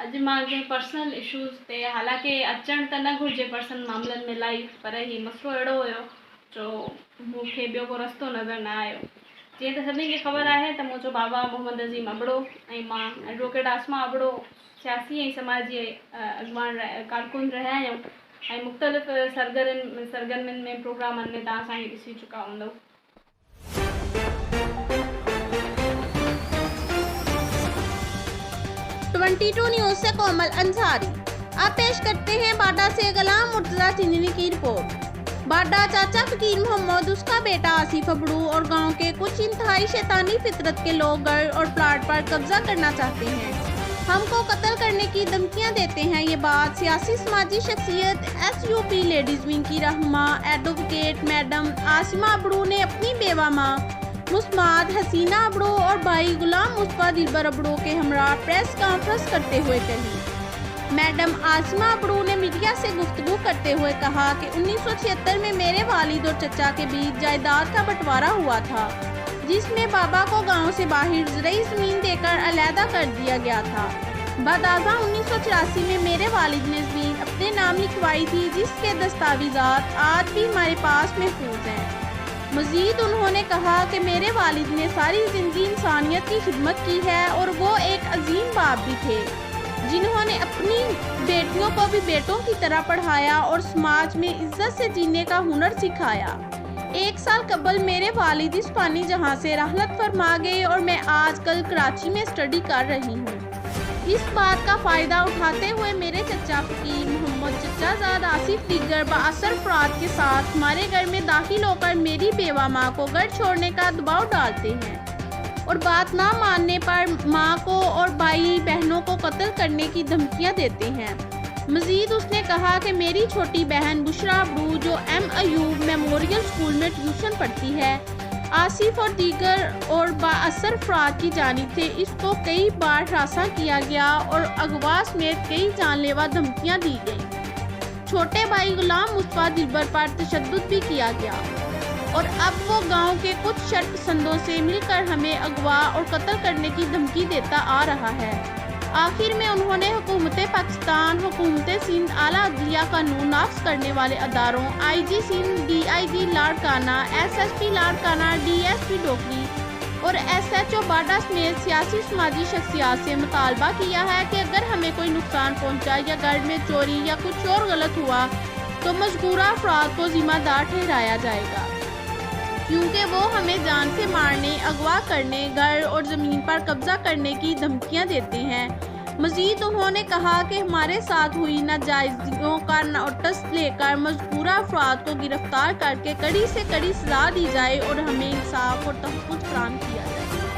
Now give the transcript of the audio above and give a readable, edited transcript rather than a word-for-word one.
अॼु मां कंहिं पर्सनल इशूज़ ते हालांकि अचणु त न घुरिजे पर्सनल मामलनि में लाइव, पर ही मसइलो अहिड़ो हुयो जो मूंखे ॿियो को रस्तो नज़र न आयो। जीअं त सभिनी खे ख़बर आहे त मुंहिंजो बाबा मोहम्मद अज़ीम अबड़ो ऐं मां एडवोकेट आसमा अबड़ो सियासी ऐं समाजी अॻवान कारकुन रहिया आहियूं ऐं मुख़्तलिफ़ सरगर्मियुनि में प्रोग्रामनि में तव्हां असांखे ॾिसी चुका हूंदव। 22 न्यूज़ से कोमल अंसारी। अब पेश करते हैं बाडा से गुलाम मुर्तज़ा सिंधवी की रिपोर्ट। बाडा चाचा फकीर मोहम्मद, उसका बेटा आसिफ अबड़ू और गांव के कुछ इंतहाई शैतानी फितरत के लोग घर और प्लाट पर कब्जा करना चाहते हैं, हमको कत्ल करने की धमकियां देते हैं। ये बात सियासी समाजी शख्सियत SUP लेडीज विंग की रहनुमा एडवोकेट मैडम आसिमा अबड़ू ने अपनी बेवा माँ मुस्माद हसीना अबड़ो और भाई गुलाम मुस्तफा दिलबर अबड़ो के हमरा प्रेस कॉन्फ्रेंस करते हुए कही। मैडम आसिमा अबड़ो ने मीडिया से गुफ्तगू करते हुए कहा कि 1976 में मेरे वालिद और चचा के बीच जायदाद का बंटवारा हुआ था, जिसमें बाबा को गांव से बाहर ज़राई ज़मीन देकर अलहदा कर दिया गया था। बदाज़ा 1984 में मेरे वालिद ने ज़मीन अपने नाम लिखवाई थी, जिसके दस्तावेज़ात आज भी हमारे पास महफूज हैं। मज़ीद उन्होंने कहा कि मेरे वालिद ने सारी ज़िंदगी इंसानियत की खिदमत की है और वो एक अजीम बाप भी थे, जिन्होंने अपनी बेटियों को भी बेटों की तरह पढ़ाया और समाज में इज्जत से जीने का हुनर सिखाया। 1 साल कबल मेरे वालिद इस पानी जहां से रहलत फरमा गए और मैं आजकल कराची में स्टडी कर रही हूँ। इस बात का फ़ायदा उठाते हुए मेरे चचा फकीर मोहम्मद, चचाजाद आसिफ दीगर बाअसर अफराद के साथ हमारे घर में दाखिल होकर मेरी बेवा माँ को घर छोड़ने का दबाव डालते हैं और बात ना मानने पर माँ को और भाई बहनों को कत्ल करने की धमकियाँ देते हैं। मज़ीद उसने कहा कि मेरी छोटी बहन बुशरा अबड़ू, जो M अयूब मेमोरियल स्कूल में ट्यूशन पढ़ती है, आसिफ और दीगर और बाअसर अफराद की जानिब से इसको कई बार हरासा किया गया और अगवा समेत कई जानलेवा धमकियां दी गई। छोटे भाई गुलाम मुस्तफा दिलबर पर तशद्दुद भी किया गया और अब वो गांव के कुछ शर्पसंदों से मिलकर हमें अगवा और कत्ल करने की धमकी देता आ रहा है। आखिर में उन्होंने हुकूमत पाकिस्तान, हुकूमत सिंध, आला अदलिया कानून नाफ्ज करने वाले अदारों IG Sindh, DIG Larkana, SSP Larkana, DSP डोकरी और SHO बाडा समेत सियासी समाजी शख्सियात से मुतालबा किया है कि अगर हमें कोई नुकसान पहुंचा या घर में चोरी या कुछ और गलत हुआ तो मज़कूरा अफराद को जिम्मेदार ठहराया जाएगा, क्योंकि वो हमें जान से मारने, अगवा करने, घर और ज़मीन पर कब्जा करने की धमकियां देते हैं। मज़ीद उन्होंने कहा कि हमारे साथ हुई नाजायज़ियों का नोटिस लेकर मज़कूरा अफराद को गिरफ्तार करके कड़ी से कड़ी सज़ा दी जाए और हमें इंसाफ और तहफ़्फ़ुज़ फराहम किया जाए।